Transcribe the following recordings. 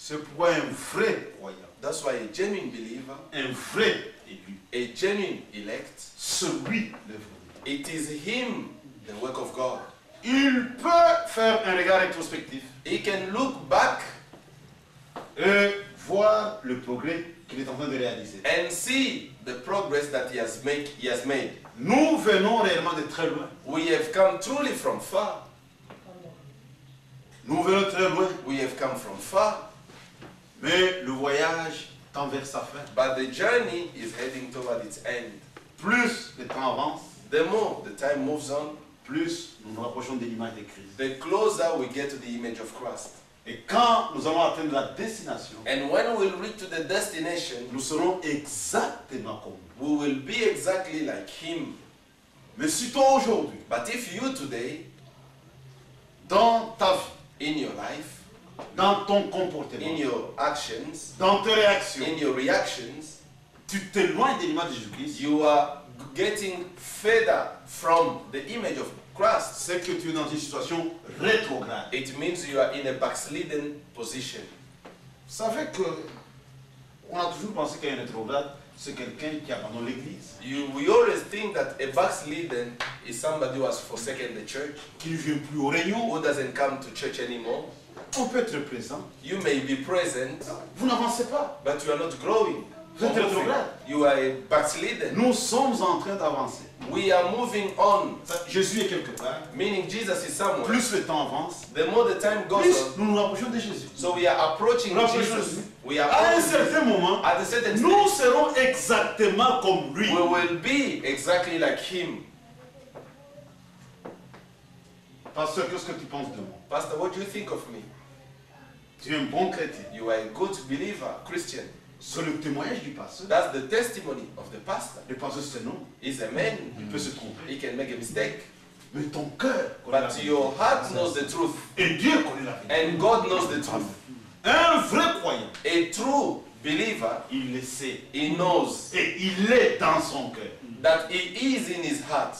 C'est pourquoi un vrai croyant, That's why a genuine believer, un vrai élu, a genuine elect, celui l'œuvre de Dieu. it is him, the work of God. Il peut faire un regard rétrospectif He can look back et voir le progrès qu'il est en train de réaliser. and see the progress that he has made. Nous venons réellement de très loin. We have come truly from far. Nous venons très loin, We have come from far. mais le voyage tend vers sa fin. But the journey is heading toward its end. Plus le temps avance, The more the time moves on, plus nous nous rapprochons de l'image de Christ. the closer we get to the image of Christ. Et quand nous allons atteindre la destination, And when we'll reach to the destination, nous serons exactement comme lui. we will be exactly like him. Mais si toi aujourd'hui, But if you today, dans ta vie, in your life, dans ton comportement, in your actions, dans tes réactions, in your reactions, tu t'éloignes de l'image de Jésus-Christ, you are getting further from the image of Christ, c'est que tu es dans une situation rétrograde. it means you are in a backslidden position. Vous savez que on a toujours pensé qu'un rétrograde, c'est quelqu'un qui abandonne l'église, We always think that a backslidden is somebody who has forsaken the church, qui ne vient plus aux réunions. who doesn't come to church anymore. On peut être présent. You may be present, Vous n'avancez pas. but you are not growing. Vous êtes rétrograde. You are a backslidden. Nous sommes en train d'avancer. We are moving on, Jésus est quelque part. meaning Jesus is somewhere. Plus le temps avance, The more the time goes plus on, nous nous rapprochons de Jésus. so we are approaching Nous rapprochons de Jesus. Jésus. We are À un approaching certain moment, at a certain nous stage, serons exactement comme lui. we will be exactly like him. Pasteur, qu'est-ce que tu penses de moi? Pastor, what do you think of me? Tu es un bon chrétien. You are a good believer, Christian. C'est le témoignage du pasteur. That's the testimony of the pastor. Le pasteur, c'est non. He's a man. Il peut se tromper. He can make a mistake. Mais ton cœur connaît la But vérité. your heart knows the truth. Et Dieu connaît la vérité. And God knows the truth. Un vrai croyant, A true believer, il le sait. he knows Et il est dans son cœur. that he is in his heart.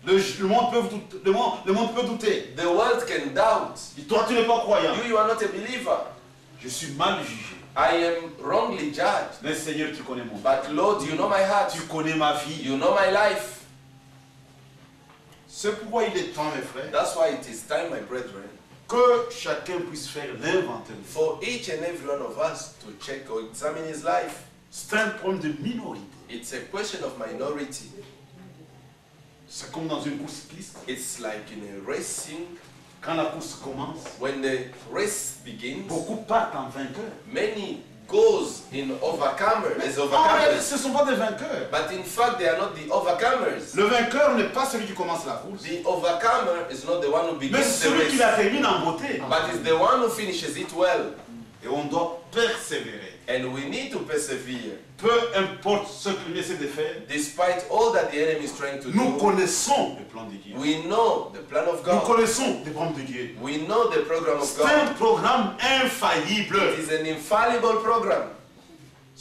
Le monde peut douter. Le monde peut douter. The world can doubt. Et toi, tu n'es pas croyant. You are not a believer. Je suis mal jugé. I am wrongly judged. Mais Seigneur, tu connais mon cœur. But Lord, you know my heart. Tu connais ma vie. You know my life. C'est pourquoi il est temps, mes frères, That's why it is time, my brethren, que chacun puisse faire l'inventaire. for each and every one of us to check or examine his life. C'est un problème de minorité. It's a question of minority. C'est comme dans une course cycliste. It's like in a racing. Quand la course commence, When the race begins, beaucoup partent en vainqueur. many goes in overcomer as En réalité, overcomers. ce ne sont pas des vainqueurs. But in fact, they are not the overcomers. Le vainqueur n'est pas celui qui commence la course, The overcomer is not the one who mais begins the celui qui la race, termine en beauté. but is the one who finishes it well. Et on doit persévérer. And we need to persevere, Peu importe ce qu'il essaie de faire, despite all that the enemy is trying to nous do. connaissons le plan de Dieu. We know the plan of Nous God. connaissons le programme de Dieu. We know the program of C'est God. un programme infaillible. It is an infallible program.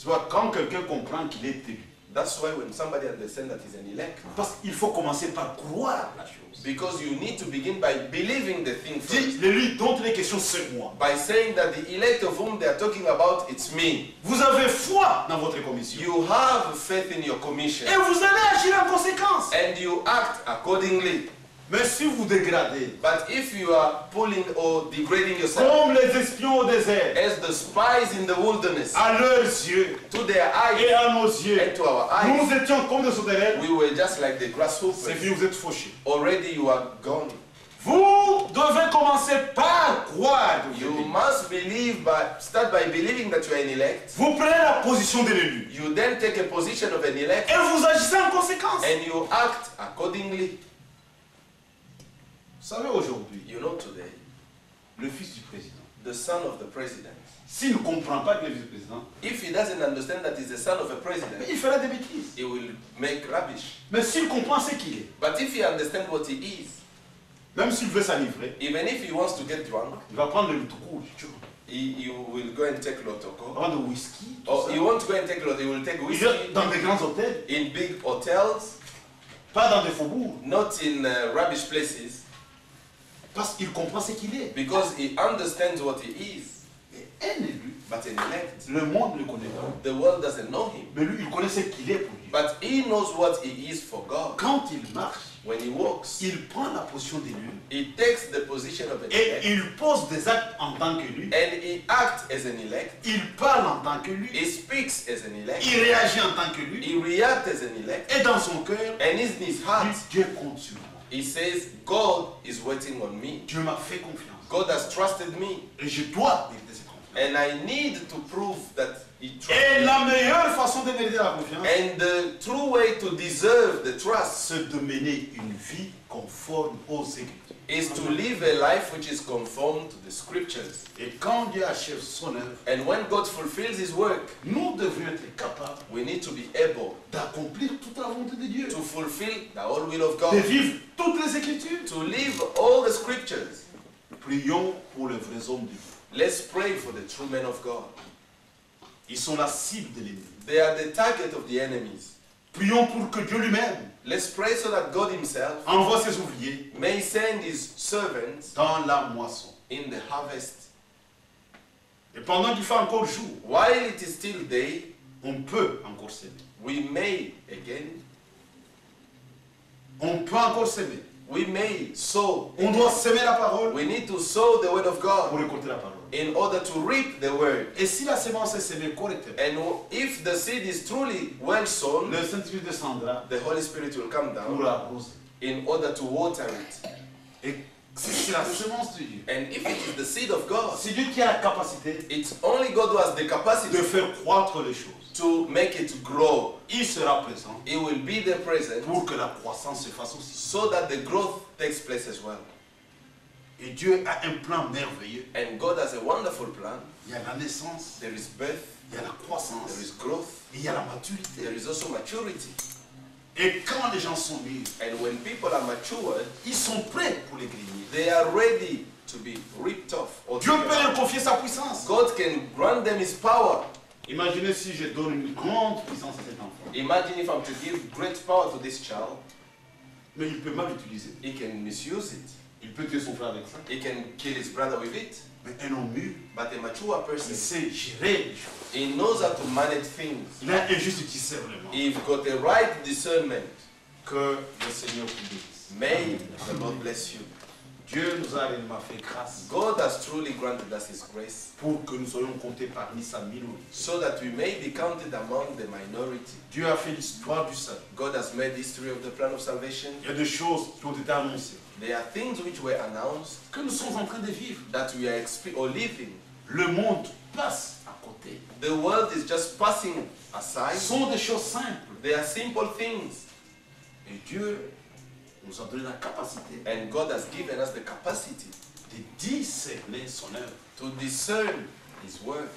Tu vois, quand quelqu'un comprend qu'il est élu, That's why when somebody understands that he's an elect, parce qu'il faut commencer par croire la chose. because you need to begin by believing the thing Dis, first. l'élu dont il est question, c'est moi. By saying that the elect of whom they are talking about, it's me. Vous avez foi dans votre commission. You have faith in your commission. Et vous allez agir en conséquence. And you act accordingly. Mais si vous dégradez, But if you are pulling or degrading yourself comme les espions au désert, as the spies in the wilderness, à leurs yeux to their et eyes à nos yeux, and to our eyes, nous étions comme des sauterelles, we were just like the c'est grasshoppers. fini, vous êtes fauchés. Already you are gone. Vous devez commencer par croire. que vous You êtes élu. must believe start by believing that you are an elect. Vous prenez la position de l'élu You then take a position of an elect et vous agissez en conséquence. and you act accordingly. Vous savez, aujourd'hui, You know today, le fils du président, the son of the president, s'il ne comprend pas qu'il est vice-président, if he doesn't understand that he's the son of a president, il fera des bêtises. he will make rubbish. Mais s'il comprend ce qu'il est, But if he understands what he is, même s'il veut s'enivrer, even if he wants to get drunk, il va prendre le rouge, he will go and take il va Lotoko. prendre le whisky, tout Or ça. he won't go and take Lotoko, he will take Il whiskey va dans des grands hôtels, in big hotels, pas dans des faubourgs. not in rubbish places. Parce qu'il comprend ce qu'il est. Because he understands what he is. Et un élu, But an elect, le monde ne le connaît pas. the world doesn't know him. Mais lui, il connaît ce qu'il est pour Dieu. But he knows what he is for God. Quand il marche, When he walks, il prend la position d'élu. he takes the position of an Et elect. il pose des actes en tant qu'élu. And he acts as an elect. Il parle en tant qu'élu. He speaks as an elect. Il réagit en tant qu'élu. He reacts as an elect. Et dans son cœur, And in his heart, Dieu compte sur moi. he says, God is waiting on me. Dieu m'a fait confiance. God has trusted me. Et je dois mériter cette confiance. And I need to prove that he Et trusts me. la meilleure façon de mériter la confiance, And the true way to deserve the trust c'est de mener une vie conforme aux Écritures. is to live a life which is conformed to the scriptures. Et quand Dieu achève son œuvre, And when God fulfills his work, nous devons être capables we need to be able d'accomplir toute la volonté de Dieu, to fulfill the whole will of de God, vivre toutes les Écritures. to live all the scriptures. Prions pour les vrais hommes de Dieu. Let's pray for the true men of God. Ils sont la cible de l'ennemi. They are the target of the enemies. Prions pour que Dieu lui-même Let's pray so that God himself envoie ses ouvriers may send his servants dans la moisson. in the harvest. Et pendant qu'il fait encore jour, While it is still day, on peut encore s'aimer. we may again, On peut encore s'aimer. we may sow. On doit s'aimer la parole We need to sow the word of pour God récolter la parole. in order to reap the word. Et si la sémence est semée correctement, And if the seed is truly well sown, le Saint-Esprit descendra the Holy Spirit will come pour down l'arroser. in order to water it. Et si c'est la semence de Dieu, And if it is the seed of God, c'est Dieu qui a la capacité it's only God who has the de capacity faire croître les choses. to make it grow. Il sera présent He will be there present pour que la croissance se fasse aussi. so that the growth takes place as well. Et Dieu a un plan merveilleux. And God has a wonderful plan. Il y a la naissance, There is birth, il y a la there croissance, is growth, et il y a la there maturité. is also maturity. Et quand les gens sont mûrs, And when people are matured, ils sont prêts pour les grigner. they are ready to be ripped off. Or Dieu peut taken leur out. confier sa puissance. God can grant them his power. Imaginez si je donne une grande puissance à cet enfant. Imagine if I'm to give great power to this child, Mais il peut mal l'utiliser. he can misuse it. Il peut tuer son frère avec ça. He can kill his brother with it. Mais un homme mûr, But a mature il person, sait gérer les choses. he knows how to manage things. Il a un juste discernement. He's got a right discernment. Que le Seigneur vous bénisse. May the Lord bless you. Dieu nous a réellement fait grâce God has truly granted us his grace pour que nous soyons comptés parmi sa minorité. so that we may be counted among the minority. Dieu a fait l'histoire du salut. God has made history of the plan of salvation. Il y a des choses qui ont été annoncées There are things which were announced que nous sommes en train de vivre. that we are living. Le monde passe à côté. The world is just passing Ce aside. sont des choses simples. They are simple things. Et Dieu nous a donné la capacité And God has given us the capacity de discerner son œuvre, to discern his work,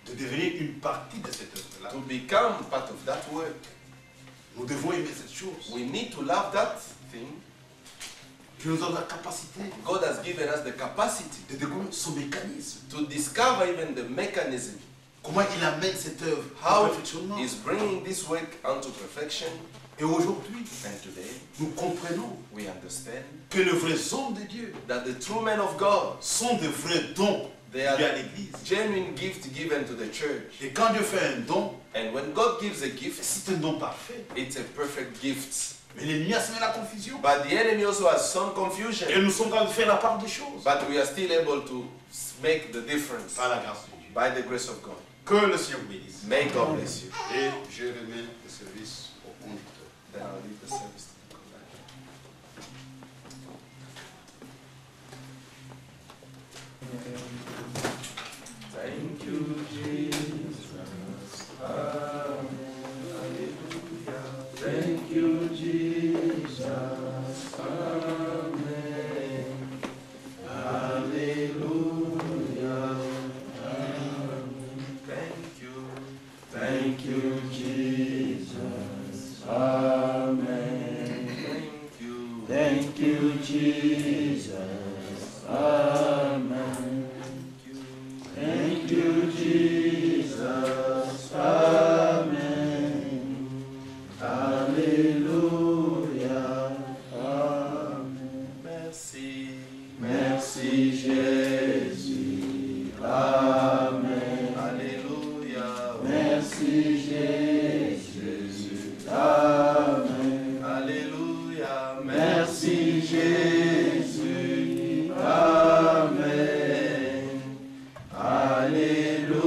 de devenir une partie de cette œuvre-là. to become part of that work. Nous devons aimer cette chose. We need to love that thing. Dieu nous donne la capacité God has given us the capacity de découvrir son mécanisme. to discover even the mechanism, Comment il amène cette œuvre au how perfectionnement. he's bringing this work unto perfection. Et aujourd'hui, And today, nous comprenons we understand que les vrais hommes de Dieu that the true men of God, sont de vrais dons they donnés à are l'Église. genuine gifts given to the church. Et quand Dieu fait un don, And when God gives a gift, c'est un don parfait. it's a perfect gift. Mais l'ennemi a semé la confusion. But the enemy also has some confusion. Et nous sommes capables de faire la part des choses. But we are still able to make the difference Par la grâce de Dieu. by the grace of God. Que le Seigneur vous bénisse. May God bless you. Et je remets le service au conducteur. Then I'll leave the service to the conductor. Thank you, Jesus. Amen. Hallelujah. Thank you, Jesus. Amen. Hallelujah. Amen. Thank you. Thank you, Jesus. Amen. Thank you. Thank you, Jesus. Amen. Thank you. Thank you, Jesus. Merci Jésus. Amen. Alléluia. Merci Jésus. Amen. Alléluia. Merci Jésus. Amen. Alléluia.